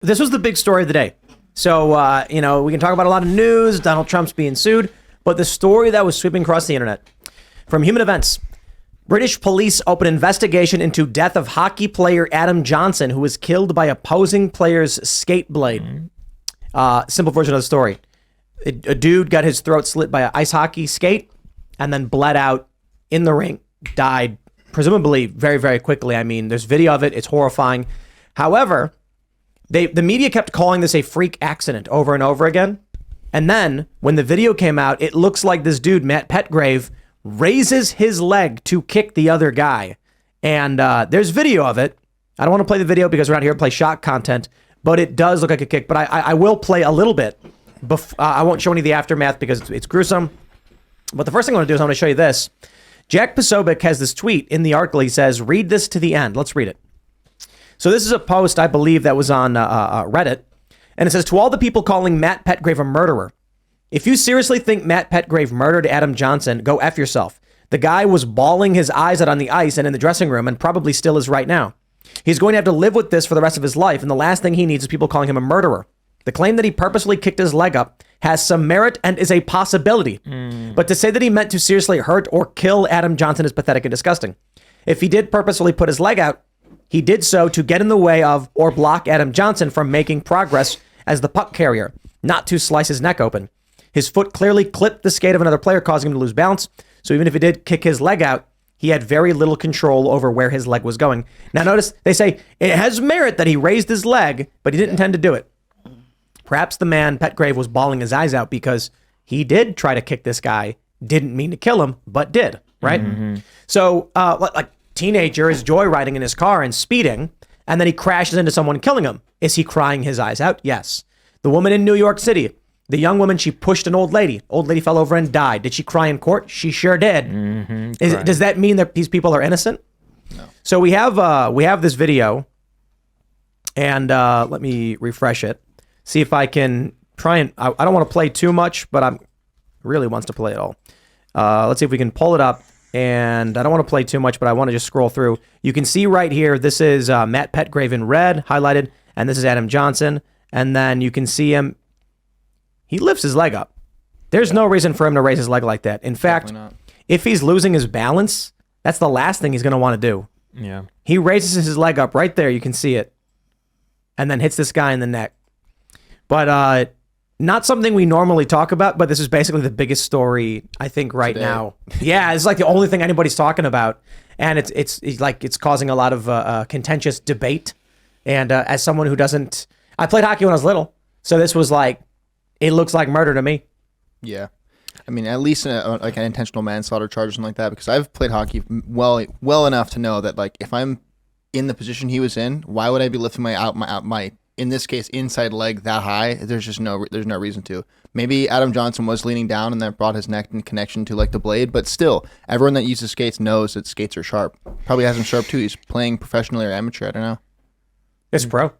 this was the big story of the day. So, we can talk about a lot of news. Donald Trump's being sued. But the story that was sweeping across the internet from Human Events, British police open investigation into death of hockey player Adam Johnson, who was killed by opposing player's skate blade. Simple version of the story. A dude got his throat slit by an ice hockey skate and then bled out in the rink, died presumably very, very quickly. I mean, there's video of it. It's horrifying. However, the media kept calling this a freak accident over and over again. And then when the video came out, it looks like this dude, Matt Petgrave, raises his leg to kick the other guy. And there's video of it. I don't want to play the video because we're not here to play shock content, but it does look like a kick. But I will play a little bit. I won't show any of the aftermath because it's gruesome. But the first thing I want to do is I want to show you this. Jack Posobiec has this tweet in the article. He says, read this to the end. Let's read it. So this is a post, I believe, that was on Reddit. And it says, to all the people calling Matt Petgrave a murderer, if you seriously think Matt Petgrave murdered Adam Johnson, go F yourself. The guy was bawling his eyes out on the ice and in the dressing room and probably still is right now. He's going to have to live with this for the rest of his life. And the last thing he needs is people calling him a murderer. The claim that he purposely kicked his leg up has some merit and is a possibility. But to say that he meant to seriously hurt or kill Adam Johnson is pathetic and disgusting. If he did purposefully put his leg out, he did so to get in the way of or block Adam Johnson from making progress as the puck carrier, not to slice his neck open. His foot clearly clipped the skate of another player, causing him to lose balance. So even if he did kick his leg out, he had very little control over where his leg was going. Now notice, they say it has merit that he raised his leg, but he didn't intend to do it. Perhaps the man, Petgrave, was bawling his eyes out because he did try to kick this guy, didn't mean to kill him, but did, right? So, like, teenager is joyriding in his car and speeding, and then he crashes into someone, killing him. Is he crying his eyes out? Yes. The woman in New York City, the young woman, she pushed an old lady. Old lady fell over and died. Did she cry in court? She sure did. Does that mean that these people are innocent? No. So we have this video, and let me refresh it. See if I can try and... I don't want to play too much, but I really wants to play it all. Let's see if we can pull it up. And I don't want to play too much, but I want to just scroll through. You can see right here, this is Matt Petgrave in red, highlighted, and this is Adam Johnson. And then you can see him. He lifts his leg up. There's no reason for him to raise his leg like that. In fact, if he's losing his balance, that's the last thing he's going to want to do. Yeah. He raises his leg up right there. You can see it. And then hits this guy in the neck. But not something we normally talk about, but this is basically the biggest story, I think, right now. Yeah, it's like the only thing anybody's talking about. And it's like it's causing a lot of contentious debate. And as someone who doesn't... I played hockey when I was little. So this was like, it looks like murder to me. Yeah. I mean, at least like an intentional manslaughter charge or something like that, because I've played hockey well enough to know that, like, if I'm in the position he was in, why would I be lifting my in this case, inside leg that high? There's no reason to. Maybe Adam Johnson was leaning down and that brought his neck in connection to like the blade, but still, everyone that uses skates knows that skates are sharp. Probably has them sharp too. He's playing professionally or amateur. I don't know. It's pro.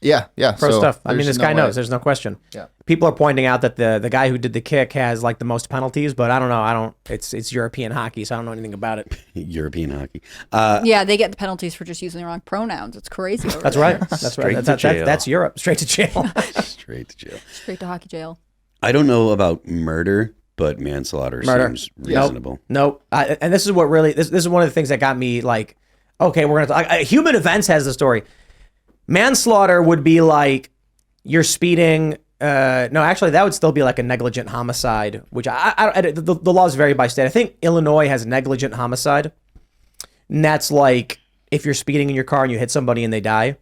Yeah. Pro stuff. I mean, this guy knows. There's no question. Yeah. People are pointing out that the guy who did the kick has like the most penalties, but I don't know. It's European hockey, so I don't know anything about it. European hockey. Yeah, they get the penalties for just using the wrong pronouns. It's crazy. That's right. That's right. That's Europe. Straight to jail. Straight to jail. Straight to hockey jail. I don't know about murder, but manslaughter seems reasonable. Nope. And this is what really this is one of the things that got me like, okay, we're gonna talk. Human Events has the story. Manslaughter would be like you're speeding. No, actually, that would still be like a negligent homicide, which the laws vary by state. I think Illinois has negligent homicide, and that's like if you're speeding in your car and you hit somebody and they die.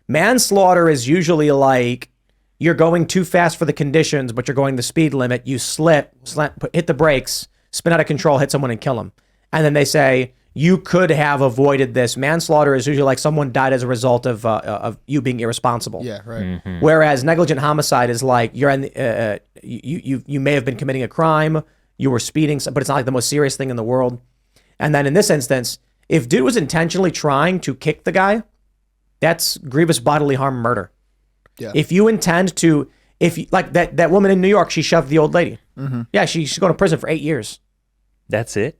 Manslaughter is usually like you're going too fast for the conditions, but you're going the speed limit. You slip, hit the brakes, spin out of control, hit someone and kill them, and then they say you could have avoided this. Manslaughter is usually like someone died as a result of you being irresponsible. Yeah, right. Mm-hmm. Whereas negligent homicide is like you're in you may have been committing a crime, you were speeding, but it's not like the most serious thing in the world. And then in this instance, if dude was intentionally trying to kick the guy, that's grievous bodily harm murder. Yeah. If you intend to, like that woman in New York, she shoved the old lady. Mm-hmm. Yeah, she's going to prison for 8 years. That's it?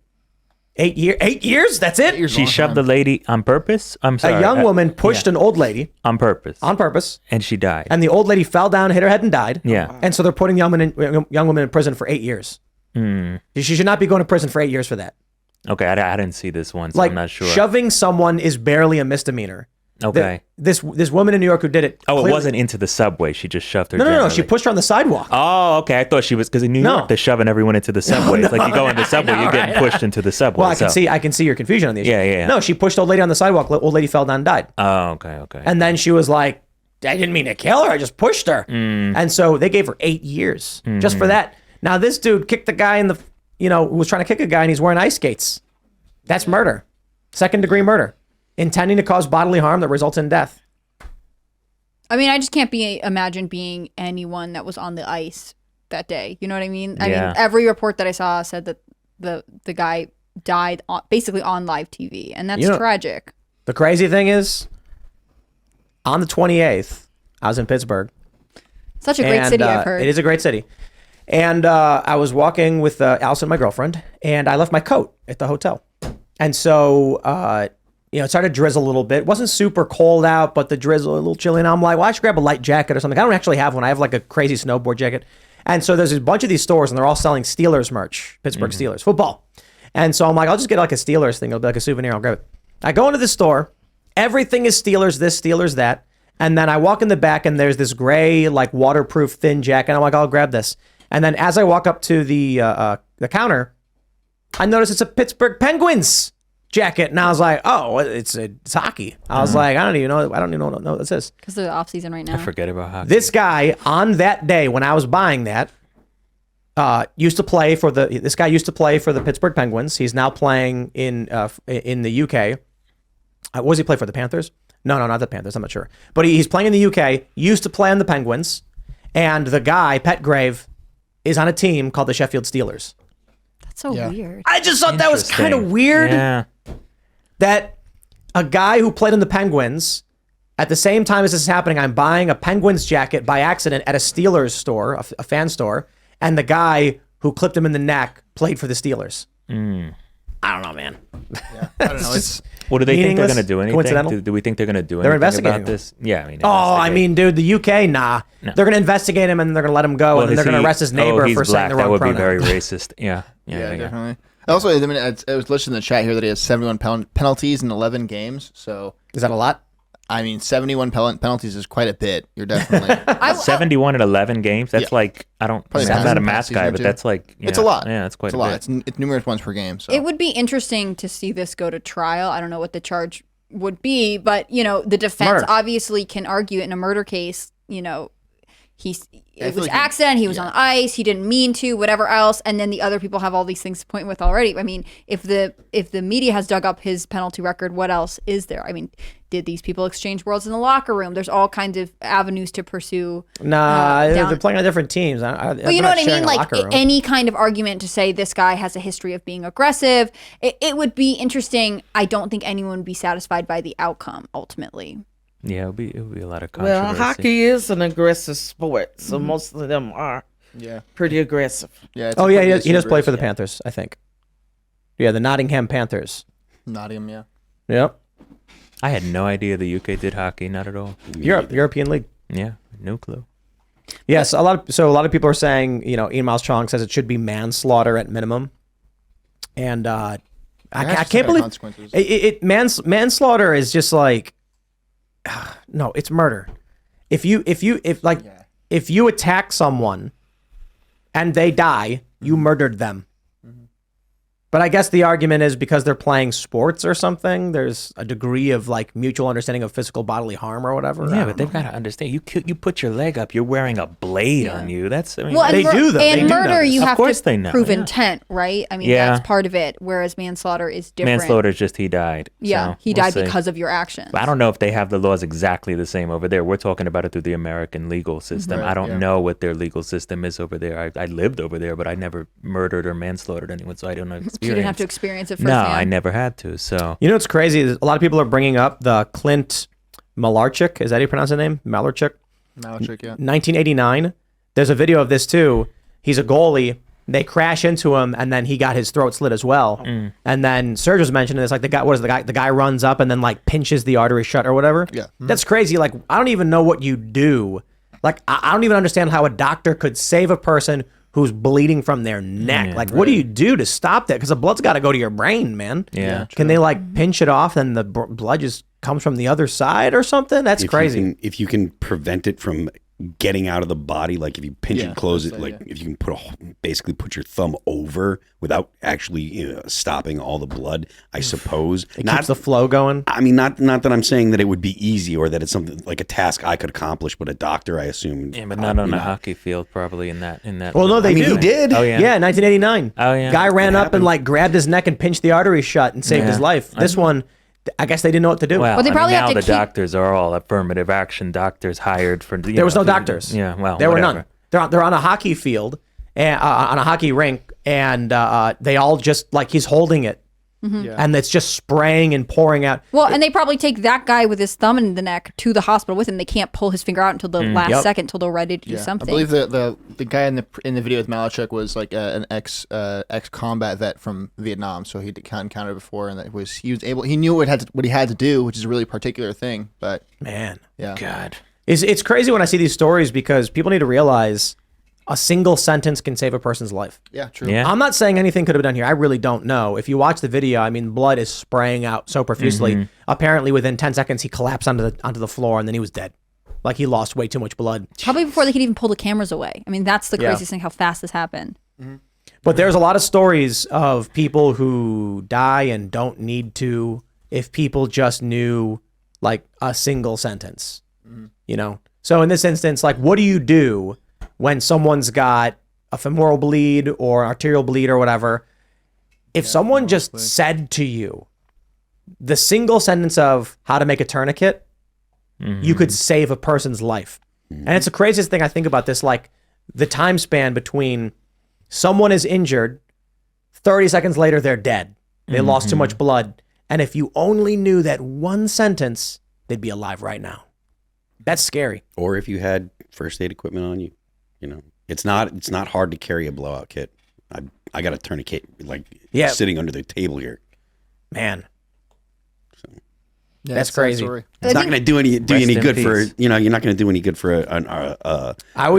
8 years? 8 years? That's it? She shoved the lady on purpose? I'm sorry. A young woman pushed an old lady on purpose. on purpose. And she died. And the old lady fell down, hit her head, and died. Yeah. And so they're putting the young woman in prison for 8 years. She should not be going to prison for 8 years for that. Okay, I didn't see this one, so Like, I'm not sure. shoving someone is barely a misdemeanor. Okay. This woman in New York who did it. Oh, it clearly- wasn't into the subway. She just shoved her. No. She generally. pushed her on the sidewalk. Oh, okay. I thought she was because in New York they're shoving everyone into the subway. It's like you go in the subway, you're getting pushed into the subway. Well, I can see your confusion on the issue. Yeah. No, she pushed old lady on the sidewalk. Old lady fell down and died. Oh, okay. And then she was like, I didn't mean to kill her. I just pushed her. And so they gave her 8 years just for that. Now this dude kicked the guy who was trying to kick a guy and he's wearing ice skates. That's murder. 2nd-degree murder. Intending to cause bodily harm that results in death. I mean, I just can't imagine being anyone that was on the ice that day. You know what I mean? I mean, every report that I saw said that the guy died basically on live TV, and that's tragic. The crazy thing is, on the 28th, I was in Pittsburgh. Such a great city, I've heard. It is a great city. And I was walking with Allison, my girlfriend, and I left my coat at the hotel. And so, it started to drizzle a little bit. It wasn't super cold out, but the drizzle, a little chilly. And I'm like, well, I should grab a light jacket or something. I don't actually have one. I have like a crazy snowboard jacket. And so there's a bunch of these stores, and they're all selling Steelers merch, Pittsburgh Steelers, football. And so I'm like, I'll just get like a Steelers thing. It'll be like a souvenir. I'll grab it. I go into the store. Everything is Steelers this, Steelers that. And then I walk in the back, and there's this gray, like waterproof thin jacket. I'm like, I'll grab this. And then as I walk up to the counter, I notice it's a Pittsburgh Penguins jacket, and I was like, "Oh, it's hockey." I was like, "I don't even know what this is." Because they're off season right now. I forget about hockey. This guy on that day when I was buying that used to play for the Pittsburgh Penguins. He's now playing in the UK. Was he play for the Panthers? No, not the Panthers. I'm not sure, but he's playing in the UK. Used to play on the Penguins, and the guy Petgrave is on a team called the Sheffield Steelers. That's so weird. I just thought that was kind of weird. Yeah. That a guy who played in the Penguins, at the same time as this is happening, I'm buying a Penguins jacket by accident at a Steelers store, a fan store, and the guy who clipped him in the neck played for the Steelers. I don't know, man. I don't know. It's Well, do they think they're meaningless, going to do anything? coincidental? Do we think they're going to do anything They're investigating about this? Yeah, I mean. I mean, dude, the UK, nah. No. They're going to investigate him and they're going to let him go, and then they're going to arrest his neighbor he's for saying black. the That wrong would pronoun. be very racist. Yeah. definitely. Also, I mean, I was listening to the chat here that he has 71 penalties in 11 games. So, Is that a lot? I mean, 71 penalties is quite a bit. You're definitely. 71 in 11 games. That's Yeah. like I'm Probably not a past math season guy, or but two. that's like It's a lot. Yeah, it's quite It's a lot. bit. It's numerous ones per game. So It would be interesting to see this go to trial. I don't know what the charge would be, but the defense Murder. obviously can argue it in a murder case. It was like accident. He was on ice. He didn't mean to. Whatever else, and then the other people have all these things to point with already. I mean, if the media has dug up his penalty record, what else is there? I mean, did these people exchange words in the locker room? There's all kinds of avenues to pursue. Nah, down- they're playing on different teams. But you know what I mean? Like any kind of argument to say this guy has a history of being aggressive, it would be interesting. I don't think anyone would be satisfied by the outcome ultimately. Yeah, it would be a lot of controversy. Well, hockey is an aggressive sport, so most of them are pretty aggressive. yeah. It's Oh, a yeah, pretty he does play serious- for the Panthers, I think. Yeah, the Nottingham Panthers. Nottingham, yeah. Yep. I had no idea the UK did hockey. Not at all. European League. Yeah, no clue. Yes, a lot of people are saying, Ian Miles Chong says it should be manslaughter at minimum. And I can't believe consequences. manslaughter is just like no, it's murder. If you attack someone and they die, you murdered them. But I guess the argument is because they're playing sports or something, there's a degree of like mutual understanding of physical bodily harm or whatever. Yeah, but they've got to understand. You put your leg up. You're wearing a blade on you. That's I mean. Well, They do, though. They In do know murder, this. you Of have course they to know, prove yeah. intent, right? I mean, Yeah. that's part of it. Whereas manslaughter is different. manslaughter is just he died. Yeah, so he we'll died see. because of your actions. I don't know if they have the laws exactly the same over there. We're talking about it through the American legal system. Right, I don't yeah. know what their legal system is over there. I lived over there, but I never murdered or manslaughtered anyone, so I don't know. You didn't have to experience it No, firsthand. I never had to. So You know what's crazy is a lot of people are bringing up the Clint Malchuk. Is that how you pronounce the name? Malchuk? Malchuk, yeah. 1989. There's a video of this too. He's a goalie They crash into him, and then he got his throat slit as well. And then Serge was mentioning this, like the guy runs up and then like pinches the artery shut or whatever. Yeah. That's crazy. Like, I don't even know what you do. Like, I don't even understand how a doctor could save a person who's bleeding from their neck. What do you do to stop that? Because the blood's got to go to your brain, man. Yeah. Can they like pinch it off and the blood just comes from the other side or something? That's crazy. If you can prevent it from getting out of the body, like if you pinch and close it, like if you can basically put your thumb over without actually stopping all the blood, I suppose. It keeps the flow going. I mean, not that I'm saying that it would be easy or that it's something like a task I could accomplish, but a doctor, I assume. Yeah, but not on a hockey field, probably in that. Well, no, they do. He did. Oh yeah. Yeah, 1989. Oh yeah. Guy ran up and like grabbed his neck and pinched the artery shut and saved his life. This one, I guess they didn't know what to do. Well, Well, they probably have now to the keep- doctors are all affirmative action doctors hired for. There was no doctors. Yeah, well, there were whatever. none. They're on a hockey field, and on a hockey rink, and they all just like he's holding it, and it's just spraying and pouring out. Well, and they probably take that guy with his thumb in the neck to the hospital with him. They can't pull his finger out until the last second, until they're ready to do something. I believe the guy in the video with Malchuk was like an ex combat vet from Vietnam, so he'd encountered before, and he knew what he had to do, which is a really particular thing. But Man, yeah, God. it's crazy when I see these stories because people need to realize a single sentence can save a person's life. yeah, true. Yeah. I'm not saying anything could have been done here. I really don't know. If you watch the video, I mean, blood is spraying out so profusely. Apparently, within 10 seconds, he collapsed onto the floor, and then he was dead. Like he lost way too much blood. Probably before they could even pull the cameras away. I mean, that's the Yeah. craziest thing, how fast this happened. But there's a lot of stories of people who die and don't need to if people just knew like a single sentence, you know? So in this instance, like, what do you do when someone's got a femoral bleed or arterial bleed or whatever? If someone just said to you the single sentence of how to make a tourniquet, you could save a person's life. And it's the craziest thing I think about this, like the time span between someone is injured, 30 seconds later, they're dead. They lost too much blood. And if you only knew that one sentence, they'd be alive right now. That's scary. Or if you had first aid equipment on you, it's not hard to carry a blowout kit. I got a tourniquet sitting under the table here. Man, Yeah, that's it's a sad crazy. story. It's not going to do any in good for peace. you're not going to do any good for a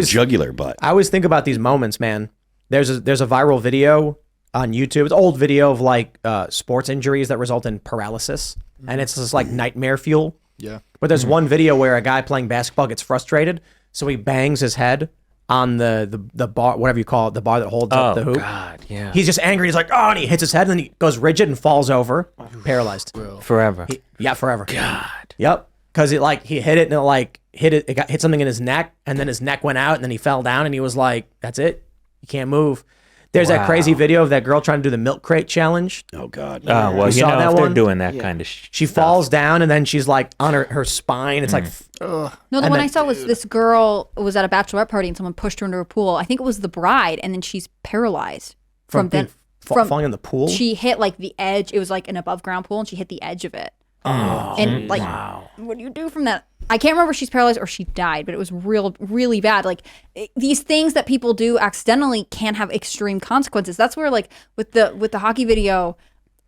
jugular butt. I always think about these moments, man. There's a viral video on YouTube. It's an old video of like sports injuries that result in paralysis, and it's just like nightmare fuel. Yeah. But there's one video where a guy playing basketball gets frustrated, so he bangs his head on the bar, whatever you call it, the bar that holds up the hoop. God, yeah. He's just angry. He's like, oh, and he hits his head, and then he goes rigid and falls over, paralyzed. Forever. Yeah, forever. God. Yep. Because he hit it and it hit something in his neck, and then his neck went out, and then he fell down, and he was like, that's it. You can't move. There's that crazy video of that girl trying to do the milk crate challenge. Oh God. Oh, well, You saw that if they're one? doing that kind of She falls down, and then she's like on her spine. It's like, No, the one I saw was this girl was at a bachelorette party and someone pushed her into a pool. I think it was the bride, and then she's paralyzed from falling in the pool. She hit like the edge. It was like an above ground pool, and she hit the edge of it. And like, what do you do from that? I can't remember if she's paralyzed or she died, but it was really bad. Like these things that people do accidentally can have extreme consequences. That's where like with the hockey video,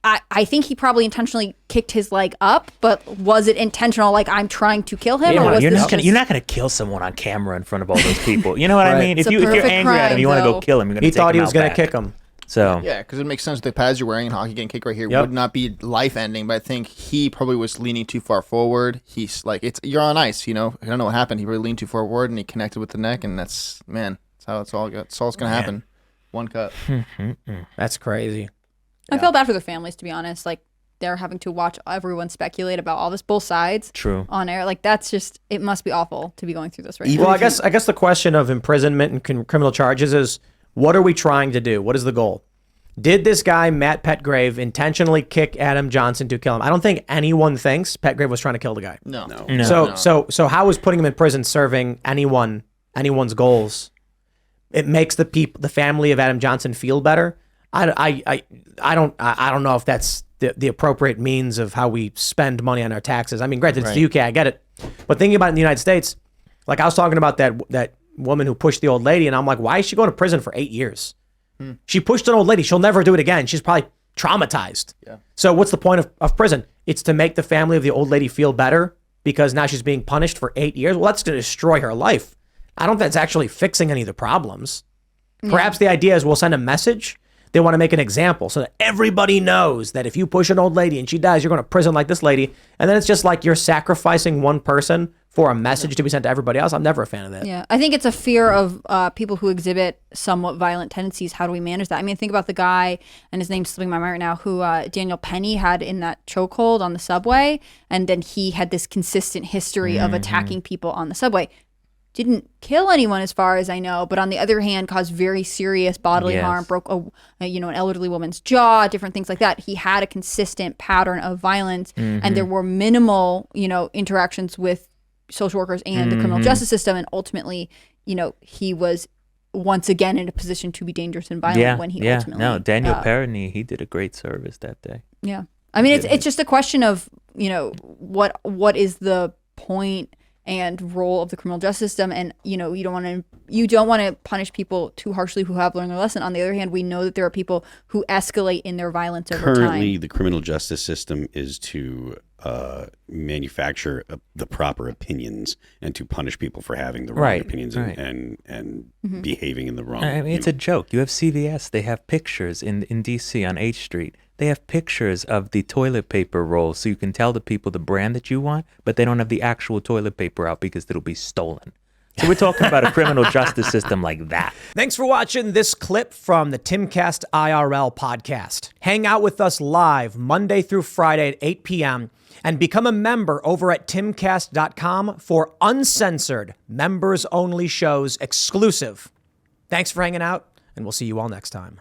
I think he probably intentionally kicked his leg up, but was it intentional? Like I'm trying to kill him, or was you're this not gonna kill someone on camera in front of all those people. You know what I mean? It's If a you're perfect angry at him, you want to crime, go kill him. You're gonna he take thought him he was out going to back. kick him. So Yeah, because it makes sense with the pads you're wearing in hockey, getting kicked right here Yep. would not be life ending. But I think he probably was leaning too far forward. He's like, you're on ice, I don't know what happened. He really leaned too far forward and he connected with the neck, and that's how it's all going to happen. One cut. That's crazy. I feel bad for their families, to be honest. Like they're having to watch everyone speculate about all this, both sides. True. On air. Like that's just, it must be awful to be going through this right now. Well, I guess the question of imprisonment and criminal charges is, what are we trying to do? What is the goal? Did this guy, Matt Petgrave, intentionally kick Adam Johnson to kill him? I don't think anyone thinks Petgrave was trying to kill the guy. No. So how is putting him in prison serving anyone's goals? It makes the family of Adam Johnson feel better. I don't know if that's the appropriate means of how we spend money on our taxes. I mean, granted, it's the UK, I get it, but thinking about it in the United States, like I was talking about that woman who pushed the old lady, and I'm like, why is she going to prison for 8 years? She pushed an old lady. She'll never do it again. She's probably traumatized. Yeah. So what's the point of prison? It's to make the family of the old lady feel better because now she's being punished for 8 years. Well, that's going to destroy her life. I don't think that's actually fixing any of the problems. Perhaps the idea is we'll send a message. They want to make an example so that everybody knows that if you push an old lady and she dies, you're going to prison like this lady. And then it's just like you're sacrificing one person for a message to be sent to everybody else. I'm never a fan of that. Yeah, I think it's a fear of people who exhibit somewhat violent tendencies. How do we manage that? I mean, think about the guy, and his name's slipping my mind right now, who Daniel Penny had in that chokehold on the subway. And then he had this consistent history of attacking people on the subway. Didn't kill anyone as far as I know, but on the other hand, caused very serious bodily harm, broke an elderly woman's jaw, different things like that. He had a consistent pattern of violence, and there were minimal, interactions with social workers and the criminal justice system. And ultimately, he was once again in a position to be dangerous and violent when he ultimately. No, Daniel Perroni, he did a great service that day. Yeah. I mean, it's just a question of, what is the point and role of the criminal justice system, and you don't want to punish people too harshly who have learned their lesson. On the other hand, we know that there are people who escalate in their violence over time. Currently, the criminal justice system is to manufacture the proper opinions and to punish people for having the wrong opinions and behaving in the wrong. I mean, it's a joke. You have CVS; they have pictures in DC on H Street. They have pictures of the toilet paper rolls so you can tell the people the brand that you want, but they don't have the actual toilet paper out because it'll be stolen. So we're talking about a criminal justice system like that. Thanks for watching this clip from the Timcast IRL podcast. Hang out with us live Monday through Friday at 8 p.m. and become a member over at timcast.com for uncensored, members-only shows exclusive. Thanks for hanging out, and we'll see you all next time.